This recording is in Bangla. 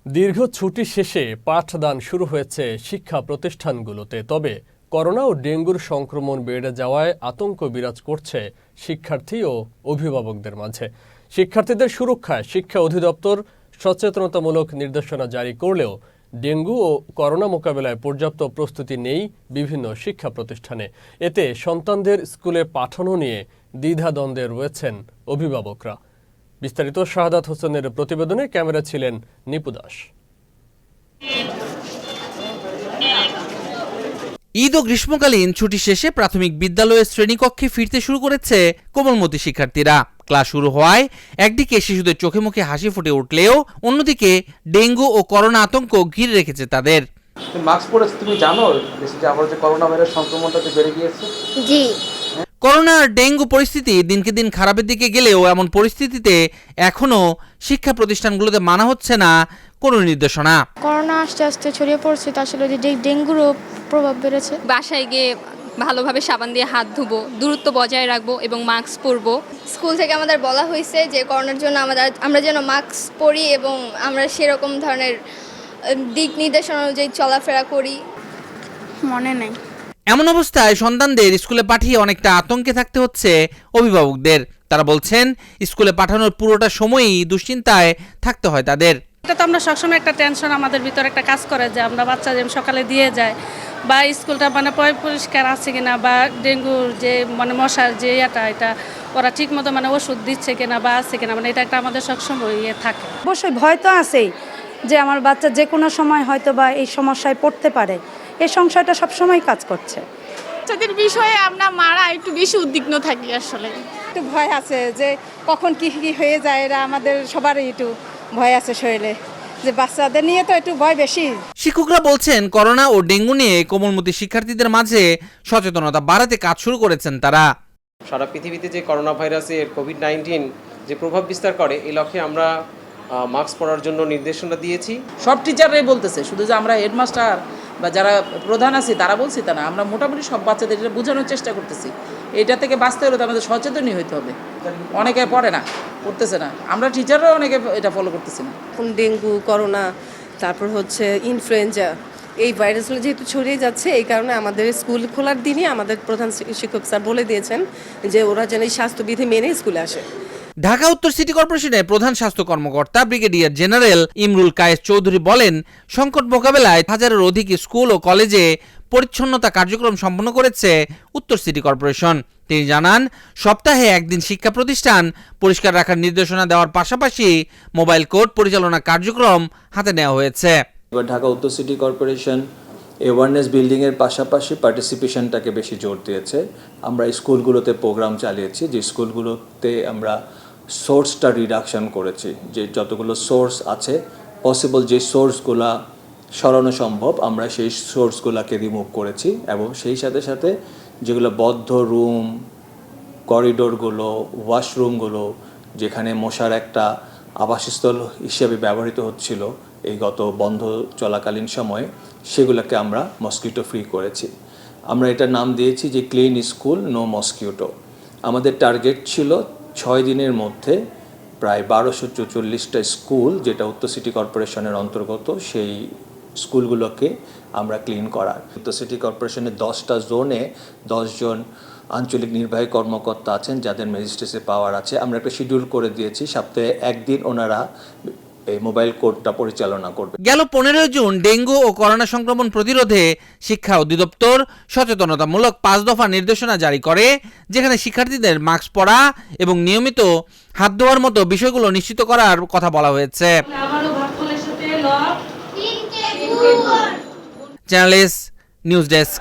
দীর্ঘ ছুটি শেষে পাঠদান শুরু হয়েছে শিক্ষা প্রতিষ্ঠানগুলোতে। তবে করোনা ও ডেঙ্গুর সংক্রমণ বেড়ে যাওয়ায় আতঙ্ক বিরাজ করছে শিক্ষার্থী ও অভিভাবকদের মাঝে। শিক্ষার্থীদের সুরক্ষায় শিক্ষা অধিদপ্তর সচেতনতামূলক নির্দেশনা জারি করলেও ডেঙ্গু ও করোনা মোকাবেলায় পর্যাপ্ত প্রস্তুতি নেই বিভিন্ন শিক্ষা প্রতিষ্ঠানে। এতে সন্তানদের স্কুলে পাঠানো নিয়ে দ্বিধাদ্বন্দ্বে রয়েছেন অভিভাবকরা। বিস্তারিত শাহাদাত হোসেনের প্রতিবেদনে ক্যামেরা ছিলেন নিপু দাস। ঈদ ও গ্রীষ্মকালীন ছুটি শেষে প্রাথমিক বিদ্যালয়ের শ্রেণীকক্ষে ফিরতে শুরু করেছে কোমলমতি শিক্ষার্থীরা। ক্লাস শুরু হওয়ায় একদিকে শিশুদের চোখে মুখে হাসি ফুটে উঠলেও অন্যদিকে ডেঙ্গু ও করোনা আতঙ্ক ঘিরে রেখেছে তাদের। মাস্ক পরে তুমি জানো যে আবার যে করোনা ভাইরাস সংক্রমণটা বেড়ে গিয়েছে? জি। করোনা আর ডেঙ্গু পরিস্থিতি দিনকে দিন খারাপের দিকে গেলেও এমন পরিস্থিতিতে এখনো শিক্ষা প্রতিষ্ঠানগুলোতে মানা হচ্ছে না কোনো নির্দেশনা। করোনা আস্তে আস্তে ছড়িয়ে পড়ছে, তো আসলে ডেঙ্গুরও প্রভাব বেড়েছে। বাসায় গিয়ে ভালোভাবে সাবান দিয়ে হাত ধুবো, দূরত্ব বজায় রাখবো এবং মাস্ক পরবো। স্কুল থেকে আমাদের বলা হয়েছে যে করোনার জন্য আমরা যেন মাস্ক পরি এবং আমরা সেরকম ধরনের দিক নির্দেশনা অনুযায়ী চলাফেরা করি। মনে নেই। এমন অবস্থায় সন্তানদের স্কুলে পাঠিয়ে অনেকটা আতঙ্কে থাকতে হচ্ছে অভিভাবকদের। তারা বলছেন স্কুলে পাঠানোর পুরোটা সময়ই দুশ্চিন্তায় থাকতে হয় তাদের। এটা তো আমরা সবসময় একটা টেনশন আমাদের ভিতরে একটা কাজ করে যে আমরা বাচ্চা যেমন সকালে দিয়ে যায় বা স্কুলটা পরিষ্কার আছে কিনা বা ডেঙ্গুর যে মশার যে এটা ওরা ঠিক মতো ওষুধ দিচ্ছে কিনা বা আছে কিনা এটা একটা আমাদের সবসময় থাকে। অবশ্যই ভয় তো আছেই যে আমার বাচ্চা যে কোনো সময় হয়তো বা এই সমস্যায় পড়তে পারে, এই সংশয়টা সবসময় কাজ করছে। বাচ্চাদের বিষয়ে আমরা মারা একটু বেশি উদ্বিগ্ন থাকি। আসলে একটু ভয় আছে যে কখন কি হয়ে যায়, এরা আমাদের সবারই একটু ভয় আছে শরীরে, যে বাচ্চাদের নিয়ে তো একটু ভয় বেশি। শিক্ষকরা বলছেন করোনা ও ডেঙ্গু নিয়ে কোমলমতি শিক্ষার্থীদের মাঝে সচেতনতা বাড়াতে কাজ শুরু করেছেন তারা। সারা পৃথিবীতে যে করোনা ভাইরাসের কোভিড-19 যে প্রভাব বিস্তার করে এই লক্ষ্যে আমরা মাস্ক পরার জন্য নির্দেশনা দিয়েছি। সব টিচাররাই বলতেছে, শুধু যে আমরা হেডমাস্টার বা যারা প্রধান আছি তারা বলছি তা না, আমরা মোটামুটি সব বাচ্চাদের এটা বোঝানোর চেষ্টা করতেছি। এটা থেকে বাঁচতে হলে তো আমাদের সচেতনই হতে হবে। অনেকে পড়ে না, পড়তেছে না, আমরা টিচাররাও অনেকে এটা ফলো করতেছি না। এখন ডেঙ্গু, করোনা, তারপর হচ্ছে ইনফ্লুয়েঞ্জা, এই ভাইরাসগুলো যেহেতু ছড়িয়ে যাচ্ছে, এই কারণে আমাদের স্কুল খোলার দিনই আমাদের প্রধান শিক্ষক স্যার বলে দিয়েছেন যে ওরা যেন এই স্বাস্থ্যবিধি মেনে স্কুলে আসে। ঢাকা উত্তর সিটি কর্পোরেশনের প্রধান স্বাস্থ্য কর্মকর্তা ব্রিগেডিয়ার জেনারেল ইমরুল কায়েস চৌধুরী বলেন, সংকট মোকাবেলায় 1000-এর অধিক স্কুল ও কলেজে পরিচ্ছন্নতা কার্যক্রম সম্পন্ন করেছে উত্তর সিটি কর্পোরেশন। তিনি জানান, সপ্তাহে একদিন শিক্ষা প্রতিষ্ঠান পরিষ্কার রাখার নির্দেশনা দেওয়ার পাশাপাশি মোবাইল কোর্ট পরিচালনা কার্যক্রম হাতে নেওয়া হয়েছে। ঢাকা উত্তর সিটি কর্পোরেশন অ্যাওয়ারনেস বিল্ডিংয়ের পাশাপাশি পার্টিসিপেশনটাকে বেশি জোর দিয়েছে। আমরা স্কুলগুলোতে প্রোগ্রাম চালিয়েছি, যে স্কুলগুলোতে আমরা সোর্সটা রিডাকশন করেছি, যে যতগুলো সোর্স আছে পসিবল যে সোর্সগুলা সরানো সম্ভব আমরা সেই সোর্সগুলোকে রিমুভ করেছি, এবং সেই সাথে সাথে যেগুলো বদ্ধ রুম, করিডোরগুলো, ওয়াশরুমগুলো যেখানে মশার একটা আবাসস্থল হিসেবে ব্যবহৃত হচ্ছিল এই গত বন্ধ চলাকালীন সময়ে, সেগুলোকে আমরা মসকিউটো ফ্রি করেছি। আমরা এটার নাম দিয়েছি যে ক্লিন স্কুল নো মসকিউটো। আমাদের টার্গেট ছিল 6 দিনের মধ্যে প্রায় 1244টা স্কুল, যেটা উত্তর সিটি কর্পোরেশনের অন্তর্গত, সেই স্কুলগুলোকে আমরা ক্লিন করার। উত্তর সিটি কর্পোরেশনের 10টা জোনে 10 জন আঞ্চলিক নির্বাহী কর্মকর্তা আছেন যাদের ম্যাজিস্ট্রেসি পাওয়ার আছে। আমরা একটা শিডিউল করে দিয়েছি, সপ্তাহে একদিন ওনারা এই মোবাইল কোর্টটা পরিচালনা করবে। গেল 15 জুন ডেঙ্গু ও করোনা সংক্রমণ প্রতিরোধে শিক্ষা অধিদপ্তর সচেতনতামূলক 5 দফা নির্দেশনা জারি করে, যেখানে শিক্ষার্থীদের মাস্ক পরা এবং নিয়মিত হাত ধোয়ার মতো বিষয়গুলো নিশ্চিত করার কথা বলা হয়েছে। Channel S news desk.